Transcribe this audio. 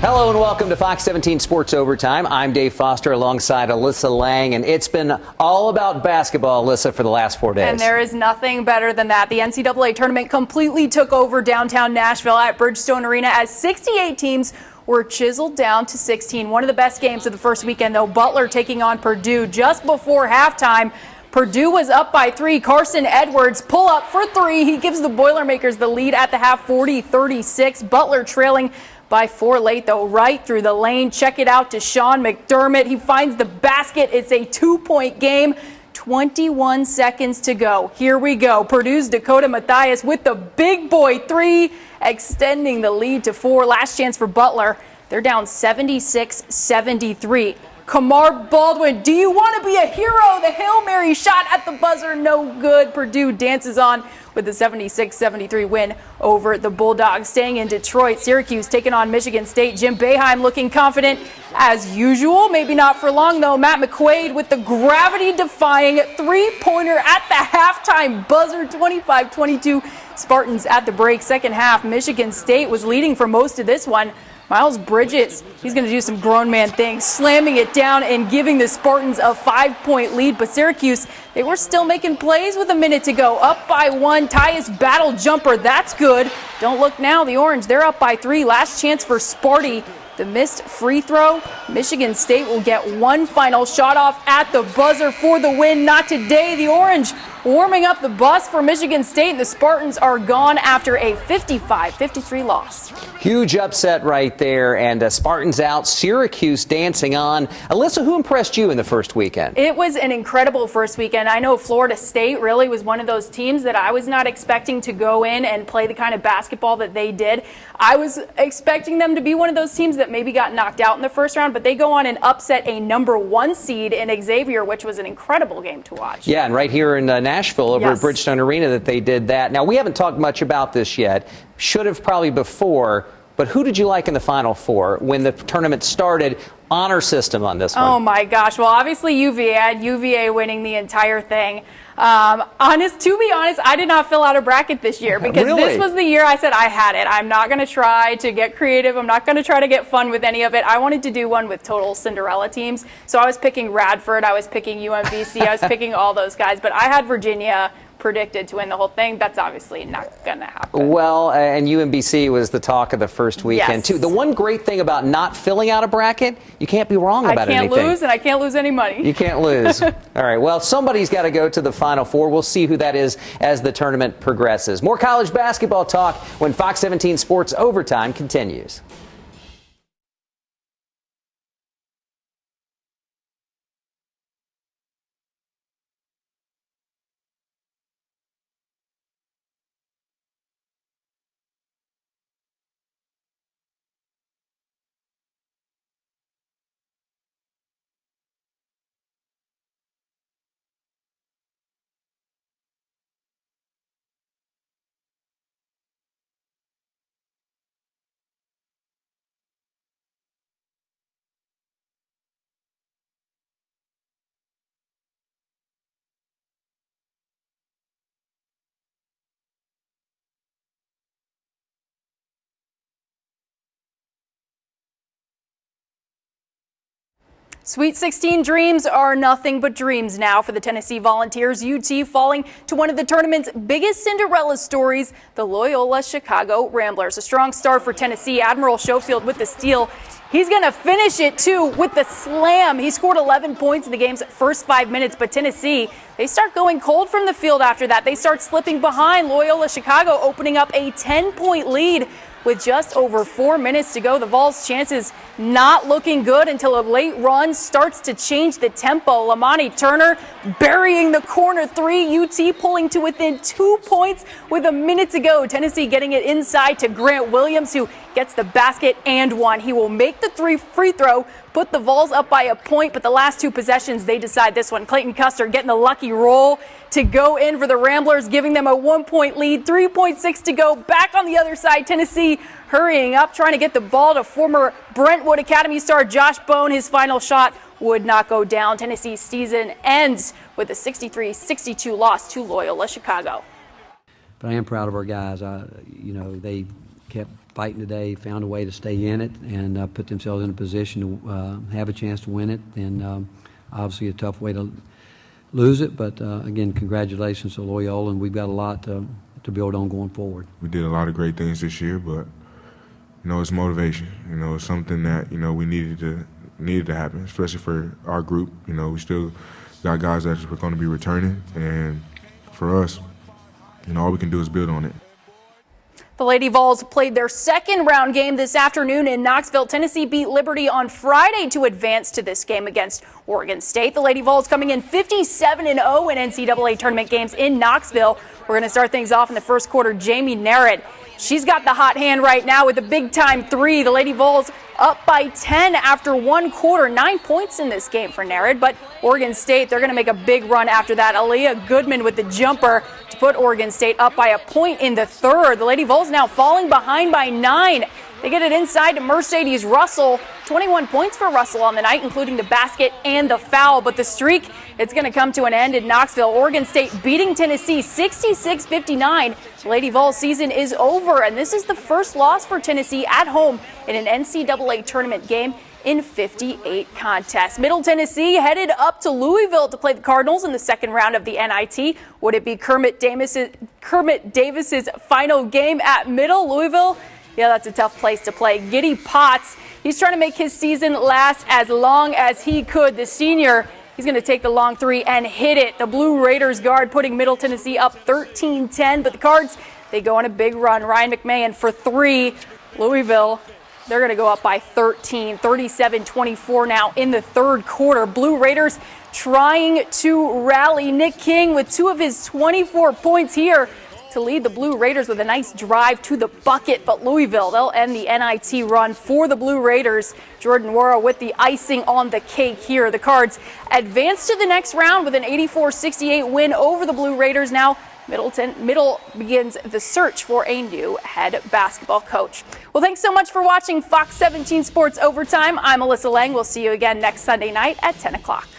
Hello and welcome to Fox 17 Sports Overtime. I'm Dave Foster alongside Alyssa Lang, and it's been all about basketball, Alyssa, for the last 4 days. And there is nothing better than that. The NCAA tournament completely took over downtown Nashville at Bridgestone Arena as 68 teams were chiseled down to 16. One of the best games of the first weekend, though, Butler taking on Purdue just before halftime. Purdue was up by 3. Carson Edwards pull up for 3. He gives the Boilermakers the lead at the half, 40-36. Butler trailing by 4 late, though, right through the lane. Check it out to Sean McDermott. He finds the basket. It's a 2-point game. 21 seconds to go. Here we go. Purdue's Dakota Mathias with the big boy 3, extending the lead to 4. Last chance for Butler. They're down 76-73. Kamar Baldwin, do you want to be a hero? The Hail Mary shot at the buzzer, no good. Purdue dances on with the 76-73 win over the Bulldogs. Staying in Detroit, Syracuse taking on Michigan State. Jim Boeheim looking confident as usual. Maybe not for long, though. Matt McQuaid with the gravity-defying three-pointer at the halftime buzzer, 25-22. Spartans at the break. Second half, Michigan State was leading for most of this one. Miles Bridges, he's going to do some grown man things, slamming it down and giving the Spartans a 5-point lead. But Syracuse, they were still making plays with a minute to go. Up by 1, Tyus battle jumper, that's good. Don't look now, the Orange, they're up by 3. Last chance for Sparty. The missed free throw. Michigan State will get one final shot off at the buzzer for the win. Not today. The Orange warming up the bus for Michigan State, and the Spartans are gone after a 55-53 loss. Huge upset right there, and Spartans out, Syracuse dancing on. Alyssa, who impressed you in the first weekend? It was an incredible first weekend. I know Florida State really was one of those teams that I was not expecting to go in and play the kind of basketball that they did. I was expecting them to be one of those teams that maybe got knocked out in the first round, but they go on and upset a number 1 seed in Xavier, which was an incredible game to watch. Yeah, and right here in Nashville over at Bridgestone Arena that they did that. Now, we haven't talked much about this yet. Should have probably before, but who did you like in the Final Four when the tournament started? Honor system on this one. Oh, my gosh. Well, obviously UVA. I had UVA winning the entire thing. To be honest, I did not fill out a bracket this year because This was the year I said I had it. I'm not going to try to get creative. I'm not going to try to get fun with any of it. I wanted to do one with total Cinderella teams. So I was picking Radford. I was picking UMBC. I was picking all those guys. But I had Virginia predicted to win the whole thing. That's obviously not going to happen. Well, and UMBC was the talk of the first weekend, too. The one great thing about not filling out a bracket, you can't be wrong about anything. I can't lose, and I can't lose any money. You can't lose. All right, well, somebody's got to go to the Final Four. We'll see who that is as the tournament progresses. More college basketball talk when Fox 17 Sports Overtime continues. Sweet 16 dreams are nothing but dreams now for the Tennessee Volunteers. UT falling to one of the tournament's biggest Cinderella stories, the Loyola Chicago Ramblers. A strong start for Tennessee. Admiral Schofield with the steal. He's going to finish it, too, with the slam. He scored 11 points in the game's first 5 minutes, but Tennessee, they start going cold from the field after that. They start slipping behind. Loyola Chicago opening up a 10-point lead. With just over 4 minutes to go, the Vols' chances not looking good until a late run starts to change the tempo. Lamani Turner burying the corner 3. UT pulling to within 2 points with a minute to go. Tennessee getting it inside to Grant Williams, who gets the basket and one. He will make the free throw, put the Vols up by a point, but the last 2 possessions, they decide this one. Clayton Custer getting the lucky roll to go in for the Ramblers, giving them a 1-point lead. 3.6 to go. Back on the other side, Tennessee hurrying up, trying to get the ball to former Brentwood Academy star Josh Bone. His final shot would not go down. Tennessee's season ends with a 63-62 loss to Loyola Chicago. But I am proud of our guys. They kept fighting today, found a way to stay in it, and put themselves in a position to have a chance to win it. And obviously a tough way to lose it, but again, congratulations to Loyola, and we've got a lot to build on going forward. We did a lot of great things this year, but it's motivation. It's something that we needed to happen, especially for our group. We still got guys that are going to be returning, and for us, all we can do is build on it. The Lady Vols played their second round game this afternoon in Knoxville. Tennessee beat Liberty on Friday to advance to this game against Oregon State. The Lady Vols coming in 57-0 in NCAA tournament games in Knoxville. We're going to start things off in the first quarter. Jamie Narrett, she's got the hot hand right now with a big-time three. The Lady Vols up by 10 after one quarter. 9 points in this game for Narrett, but Oregon State, they're going to make a big run after that. Aaliyah Goodman with the jumper to put Oregon State up by a point in the third. The Lady Vols now falling behind by 9. They get it inside to Mercedes Russell. 21 points for Russell on the night, including the basket and the foul. But the streak, it's going to come to an end in Knoxville. Oregon State beating Tennessee 66-59. Lady Vols season is over, and this is the first loss for Tennessee at home in an NCAA tournament game in 58 contests. Middle Tennessee headed up to Louisville to play the Cardinals in the second round of the NIT. Would it be Kermit Davis's final game at Middle? Louisville, yeah, that's a tough place to play. Giddy Potts, he's trying to make his season last as long as he could. The senior, he's going to take the long three and hit it. The Blue Raiders guard putting Middle Tennessee up 13-10, but the Cards, they go on a big run. Ryan McMahon for three. Louisville, they're going to go up by 13, 37-24 now in the third quarter. Blue Raiders trying to rally. Nick King with 2 of his 24 points here to lead the Blue Raiders with a nice drive to the bucket. But Louisville, they'll end the NIT run for the Blue Raiders. Jordan Wara with the icing on the cake here. The Cards advance to the next round with an 84-68 win over the Blue Raiders. Now Middle begins the search for a new head basketball coach. Well, thanks so much for watching Fox 17 Sports Overtime. I'm Alyssa Lang. We'll see you again next Sunday night at 10 o'clock.